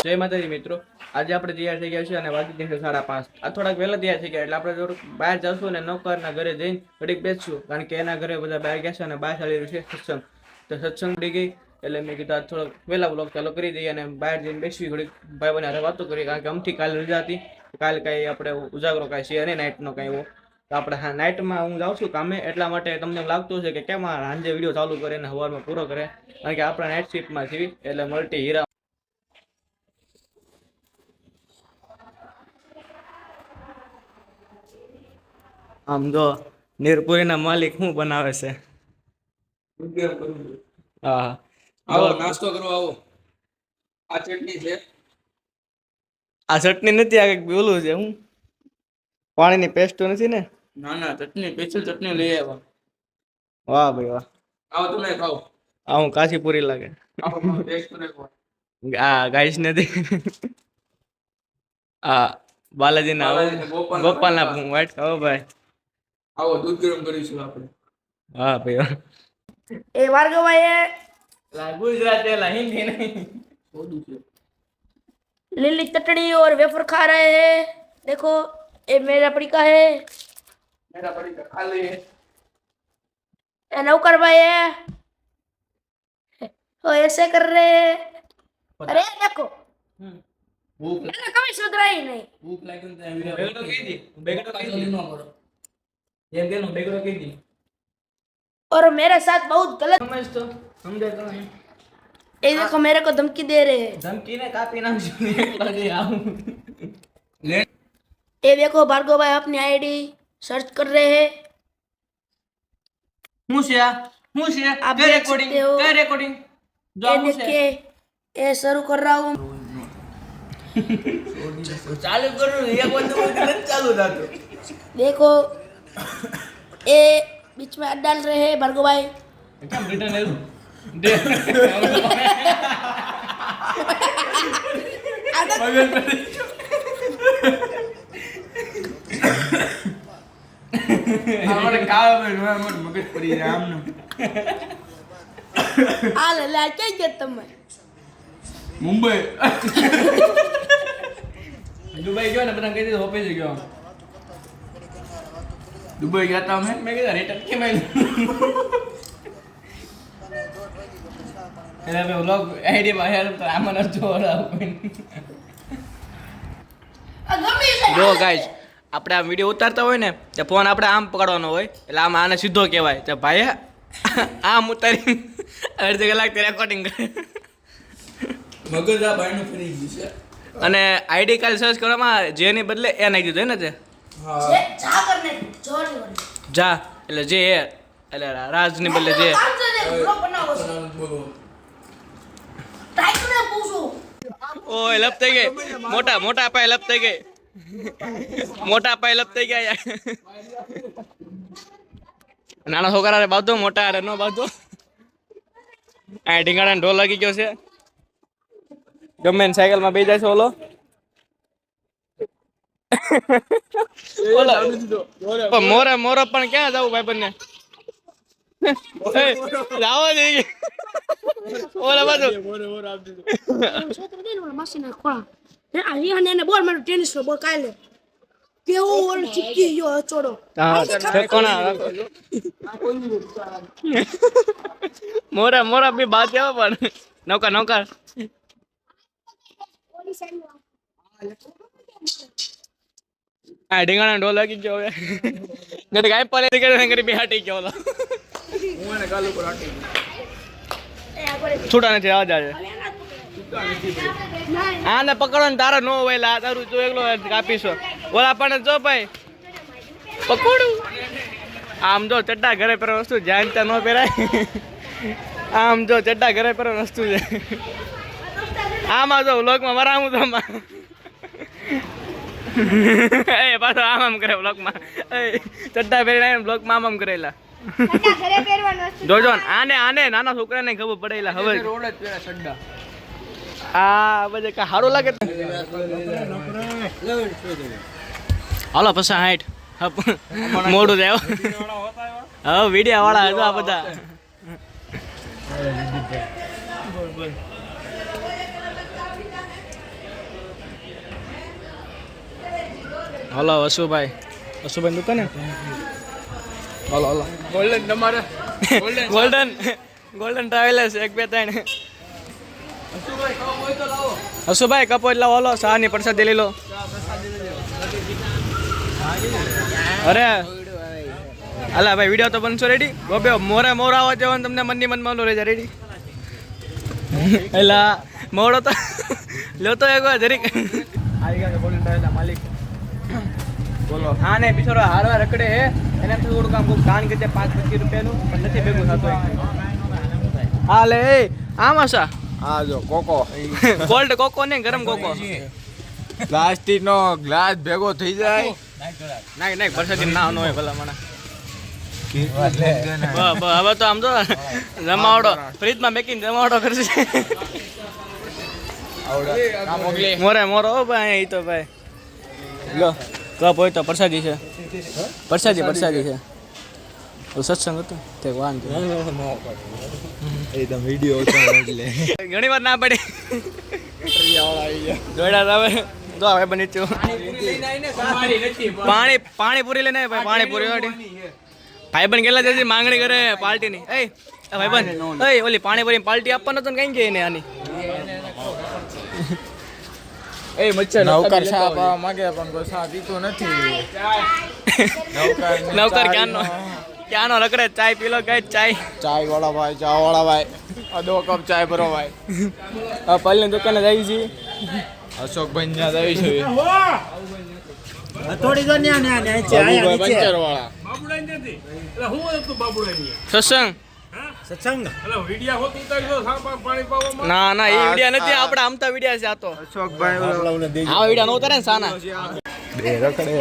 જય માતાજી મિત્રો, આજે આપણે તૈયાર થઈ ગયા છે અને વાગી ગયા છે 5:30. આ થોડાક વહેલા તૈયાર થઈ ગયા એટલે આપણે થોડુંક બહાર જશું અને નૌકરના ઘરે જઈને ઘડીક બેસશું, કારણ કે એના ઘરે બધા બહાર ગયા છે અને બહાર ચાલી રહ્યું છે સત્સંગ. તો સત્સંગ ઉડી ગઈ એટલે મેં કીધું આજ થોડોક વહેલા બ્લોગ ચાલુ કરી દઈએ અને બહાર જઈને બેસવી, ઘડીક ભાઈ બને વાતો કરી, કારણ કે અમથી કાલે રજા હતી. કાલે કાંઈ આપણે ઉજાગરો કાંઈ છે નહીં, નાઇટનો કાંઈ એવો. તો આપણે હા નાઇટમાં હું જાઉં છું કામે, એટલા માટે તમને લાગતું છે કે કેમ સાંજે વિડીયો ચાલુ કરે ને સવારમાં પૂરો કરે, કારણ કે આપણે નાઇટ શિફ્ટમાં છીએ એટલે મલ્ટી હીરા. આમ જો નીરપુરી ના માલિક શું બનાવે છે. હા, આવો નાસ્તો કરવા આવો. આ ચટણી છે. આ ચટણી નથી, આ કંઈક બોલું છે. હું પાણીની પેસ્ટ નથી ને? ના ના, ચટણી સ્પેશિયલ ચટણી લઈ આવ્યા. વાહ ભાઈ વાહ. આવો તમે ખાઓ. આ હું કાશીપુરી લાગે. આવો ટેસ્ટ કરો. આ ગાઈસ નથી. આ બાલાજી ના ગોપાલ ના વાઈટ ખાઓ ભાઈ. આવો દૂધ ગરમ કરીશું આપણે. હા ભાઈ વાહ. ए भार्गव भाई है ગુજરાતી લા હિન્દી નહીં. लिली चटनी और वेफर खा रहे हैं। देखो ये मेरा पड़िका है, મેરા પડી ખા લે. ये नौकर भाई है, वो ऐसे कर रहे हैं। अरे देखो ભૂખ मैंने कभी सुधरा ही नहीं। ભૂખ લાગી ને બેગડો કીધી, બેગડો કીધી. ન કરો. એમ કેનો બેગડો કીધી. और मेरे साथ बहुत गलत। સમજ તો સમજે તો નહીં. ये देखो मेरे को धमकी दे रहे हैं। ધમકી ને કાપી નાખશું એકલા જે આવું. લે ये देखो भार्गव भाई अपनी आईडी सर्च कर रहे हैं। હું છે આ? હું છે? आप કઈ देख રેકોર્ડિંગ? सकते हो। કઈ રેકોર્ડિંગ? જો ये હું છે. देखिए ये शुरू कर रहा हूँ। ચાલુ કરું એક વખત નથી ચાલુ થતું. देखो ये बीच में हाथ डाल रहे हैं भार्गव भाई। કેમ રિટર્ન આવ્યું? આપણે કાવા પર મને મગજ પડી જાય આમને. आ ले ले क्या कहते તમે? મુંબઈ દુબઈ ગયો ને બધા કહી દીધું ઓફિસ ગયો. દુબઈ ગયા તા અમે. મેં કીધું રિટર્ન કેમ આવ્યું? એટલે મેં વ્લોગ આઈડી માં હેર તો આમાં ન જોડાવું. જો ગાઈસ, આપણે આ વિડીયો ઉતારતા હોય ને તે ફોન આપણે આમ પકડવાનો હોય, એટલે આમ આને સીધો કહેવાય કે ભાઈ આમ ઉતારી અડધી કલાક રેકોર્ડિંગ કરે. મગજ આ બાયનું ફરી ગયું છે. અને આઈડી કાલ સર્ચ કરવામાં જેની બદલે એ નાખી દીધું ને તે હા જે જા કરને જોર જોર જા, એટલે જે એ એટલે રાજની બદલે જે. બ્લોગ બનાવો છો બોલો. ટાઈમ ને પૂછો ઓય લપ થઈ ગઈ, મોટા મોટા પાય લપ થઈ ગઈ, મોટા પાય લપ થઈ ગયા. નાના છોકરા બાંધો, મોટા રે નો બાંધો. આ ઢીંગાડા ઢોલ લાગી ગયો છે. ગમે ને સાયકલ માં બેસી જાય છે ઓલો. પણ મોરે મોરો પણ ક્યાં જવું ભાઈ બંને? લાવો દે ઓલા બાજુ. છોકરો દે ને મશીન ખોળા હે આ હિયાને એને બોલ મારો ટેનિસ નો બોલ કાલે કેવો ઓલ ચીકી ગયો ચોડો. કોના મોરા મોરા બી બાત આવો પણ નૌકા નૌકા. આ ઢીંગાણા ઢોલ લાગી ગયો હવે. ગટ ગાય પાલે નીકળે કરી બે હાટી ગયો ઓલો. હું એને કાલ ઉપર આટી. છૂટા નથી આવા જાય. આને પકડવાનું તારો નો હોય, લા તારું જો એકલો કાપીશો. ઓલા પણ જો ભાઈ પકોડું. આમ જો ચડ્ડા ઘરે પહેરવા વસ્તુ જ્યાં ત્યાં ન પહેરાય. આમ જો ચડ્ડા ઘરે પહેરવા વસ્તુ છે. આમાં જો વ્લોગમાં વરામું તો એ પાછો આમ આમ કરે વ્લોગમાં. ચડ્ડા પહેરીને વ્લોગમાં આમ આમ કરેલા. જોજો આને આને નાના છોકરાને ખબર પડેલા હવે રોડ જ પેલા સડ્ડા. આ બધે કા સારું લાગે. હાલો પછી હાઈટ મોડું જાય. હવે વિડિયા વાળા હતા આ બધા. હલો વસુભાઈ દુકાને હલો ગોલ્ડન તમારે ગોલ્ડન ગોલ્ડન ટ્રાવેલર્સ 1 2 3 હસુભાઈ ખાવ હોય તો લાવો. હસુભાઈ કપો એટલે હલો શાહની પ્રસાદી લઈ લો. અરે અલા ભાઈ વિડીયો તો બનશો રેડી ગોબે મોરે મોર આવવા જવાનું તમને મનની મનમાં રહી જાય રેડી એલા મોડો તો લ્યો તો એક વાર જરીક આવી ગયા ગોલ્ડન ટ્રાવેલર માલિક બોલો હા ને બિચારો હારવા રખડે હે એને થોડું કામ કોઈ દાન કે 5-25 રૂપિયાનું પણ નથી ભેગું થતું હા લે આમ આશા આ જો કોકો કોલ્ડ કોકો ને ગરમ કોકો પ્લાસ્ટિક નો ગ્લાસ ભેગો થઈ જાય નાઈ પરસાદી ના ન હોય ભલા મને હવે તો આમ તો જમાવડો ફ્રીજમાં મેકીને જમાવડો કરશે મોરે મોરો ભાઈ ઈ તો ભાઈ લો કપ હોય તો પ્રસાદી છે પ્રસાદી છે સત્સંગ હતું તે વાંધો એકદમ વિડિયો ઉતારો એટલે ઘણી વાર ના પડી જોડા આવે તો હવે બની છું પાણીપુરી લઈને ભાઈ પાણીપુરી વાળી ભાઈબંધ ગેલા જલ્દી માંગણી કરે પાર્ટીની એ ભાઈબંધ એ ઓલી પાણીપુરી પાર્ટી આપવાનો તો કઈ કે એને આની એ મચ્છર નૌકર ચા પાવા માંગે પણ કોઈ ચા પીતો નથી નૌકર ક્યાંનો રખડે ચાય પી લો ગાય ચાય વાળા ભાઈ ચા વાળા ભાઈ આ 2 કપ ચાય ભરો ભાઈ આ પલ્લી દુકાને જઈ છી અશોકભાઈ ત્યાં આવી છે થોડી તો ન્યા છે બાબુભાઈ પંચર વાળા બાબુડાઈ નથી એટલે હું હતું બાબુડાઈ સત્સંગ સત્સંગ એટલે વિડિયા હોત ઉતારી દો પાણી પાવામાં. ના એ વિડિયા નથી આપણે આમતા વિડિયા છે આ તો અશોકભાઈ આ વિડિયા નો ઉતારે ને સાના બે રખડે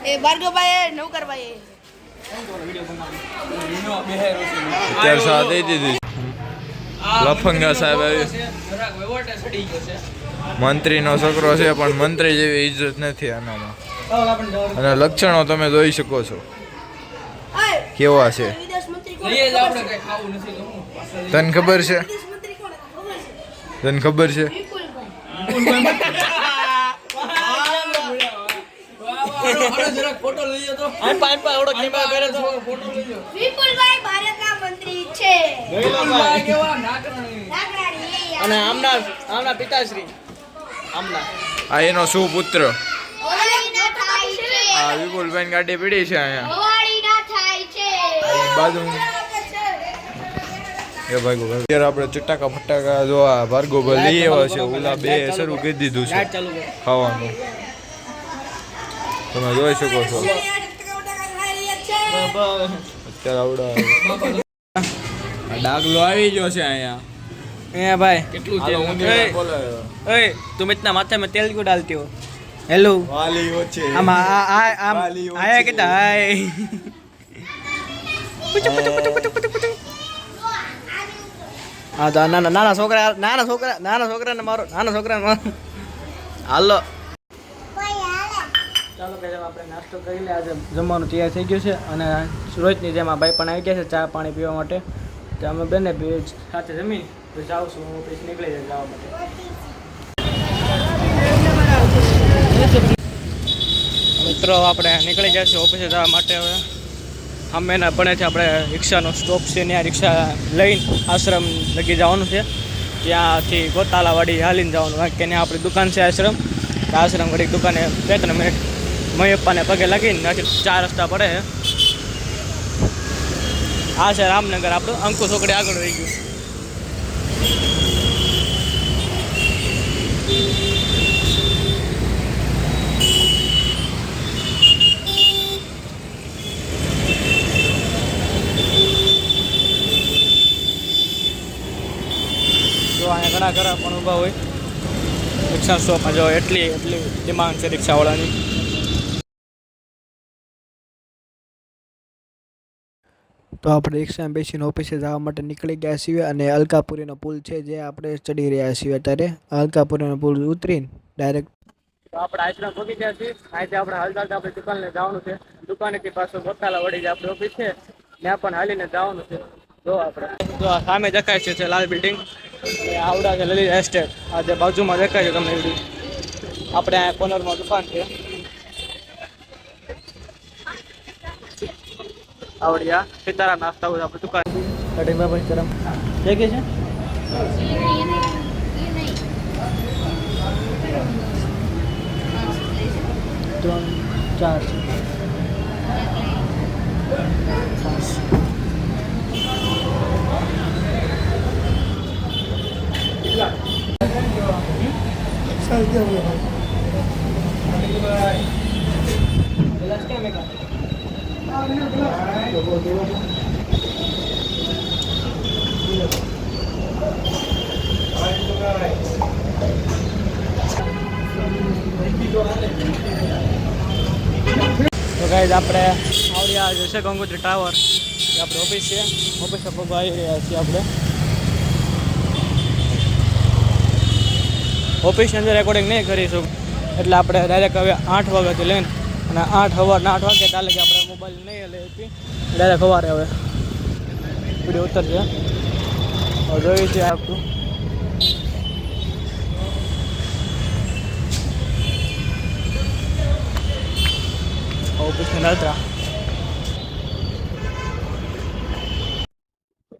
એ ભાર્ગવભાઈ નૌકરભાઈ અત્યારે સા દઈ દીધી લફંગા સાહેબ આવી મંત્રીનો છોકરો છે પણ મંત્રી જેવી ઇજ્જત નથી આનામાં અને લક્ષણો તમે જોઈ શકો છો કેવા છે વિદેશ મંત્રી કોણ તને ખબર છે વિદેશ મંત્રી કોણ તને ખબર છે ફોટો લઈ તો વિપુલભાઈ ભારતના મંત્રી છે અને આમના પિતાશ્રી આમના આ એનો સુપુત્ર હોવાળીના થાય છે આ વિપુલભાઈ ગાડી પીડી છે અહીંયા હોવાળીના થાય છે બાજુ એ ભાઈ અત્યારે આપણે ચટાકા ફટાકા જો આ ભાર્ગવભાઈ લઈ આવ્યા છે ઓલા બે શરૂ કરી દીધું છે ખાવાનું તમે જોઈ શકો છો અત્યારે આવડા ડાગલો આવી ગયો છે અહીંયા ए भाई કેટલું હાલો, છે ઊંધિયું બોલે. ओए तुम इतना माथे में तेल क्यों डालती हो हेलो વાલી વચ્ચે हम વાલી વચ્ચે. आया कितना हाय हाँ तो नाना છોકરાને મારો હાલો ચાલો કે આપણે નાસ્તો કરી લે આજે જમવાનું તૈયાર થઈ ગયું છે અને રોજની જેમ આ ભાઈ પણ આવી ગયા છે ચા પાણી પીવા માટે તો અમે બંને સાથે જમીન તો જાઉં છું હું પછી નીકળી જાય જવા માટે મિત્રો આપણે નીકળી ગયા છીએ ઓફિસે જવા માટે હવે અમે એના ભણે છે આપણે રિક્ષાનો સ્ટોપ છે ત્યાં રિક્ષા લઈને આશ્રમ લગી જવાનું છે ત્યાંથી ગોતાલાવાડી હાલીને જવાનું કારણ કે ત્યાં આપણી દુકાન છે આશ્રમ ઘડીક દુકાને 2-3 મિનિટ મયપ્પાને પગે લાગીને ત્યાંથી 4 રસ્તા પડે છે આ છે રામનગર આપણું અંકુ છોકડી આગળ રહી ગયું જો અહીંયા ઘણા ઘણા પણ ઊભા હોય રિક્ષા સ્ટોપમાં જો એટલી ડિમાન્ડ છે રિક્ષાવાળાની તો આપણે રિક્ષામાં બેસીને ઓફિસે જવા માટે નીકળી ગયા છીએ અને અલકાપુરીનો પુલ છે જે આપણે ચડી રહ્યા છીએ અત્યારે અલકાપુરીનો પુલ ઉતરીને ડાયરેક્ટ તો આપણે આશ્રમ પહોંચી ગયા છીએ અહીંથી આપણે હાલતા આપણી દુકાને જવાનું છે દુકાનેથી પાછું ગોતાલા વળી જે આપણી ઓફિસ છે ત્યાં પણ હાલીને જવાનું છે જો આપણે જો સામે દેખાય છે લાલ બિલ્ડિંગ આવડા છે લલિત એસ્ટેટ આ જે બાજુમાં દેખાય છે તમને આપણે આ કોર્નરમાં દુકાન છે આવડિયા સીતારામ નાસ્તા હોય આપણે દુકાન કટિંગ ભાઈ કરમ છે કે છે ત્રણ ચાર છે તો ગાઈઝ આપણે આવડ્યા જશે ગંગોત્રી ટાવર આપણે ઓફિસ છે ઓફિસ પગ આવી રહ્યા છીએ આપણે ઓફિસની અંદર રેકોર્ડિંગ નહીં કરીશું એટલે આપણે ડાયરેક્ટ હવે 8 વાગ્યાથી લઈને અને 8 વાગે ચાલે કે આપણે મોબાઈલ નહીં લે ડાયરેક્ટ સવારે હવે વિડીયો ઉતરશે હવે જોઈએ છીએ આપણું ઓફિસની નજરા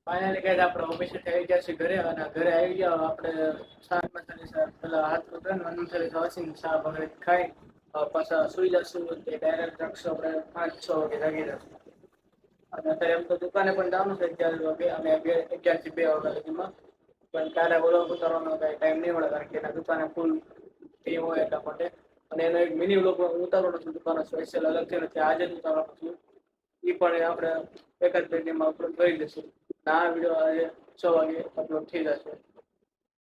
ફાઇનલી ગાઈઝ આપણે ઓફિસે થઈ ગયા છે ઘરે અને ઘરે આવી ગયા આપણે શાક મસાલી પેલા હાથ પકડીને અનુસરી વાસીને ચા વગેરે ખાઈ પાછા સુઈ જશું તે ડાયરેક્ટ રખશું આપણે 5-6 વાગે જાગી જશું અને અત્યારે એમ તો દુકાને પણ જવાનું છે 11 વાગે અને 11 થી 2 વાગ્યા સુધીમાં પણ ત્યારે બોલવા ઉતારવાનો કાંઈ ટાઈમ નહીં મળે કારણ કે એના દુકાને ફૂલ ટીમ હોય એટલા માટે અને એનો એક મિની વ્લોગ ઉતારવાનો છું દુકાનો સ્પેશિયલ અલગથી નથી આજે જ ઉતારવાનો છું એ પણ આપણે એક જ પેટીમાં અપલોડ કરી દઈશું આ વિડીયો આજે 6 વાગે અપલોડ થઈ જશે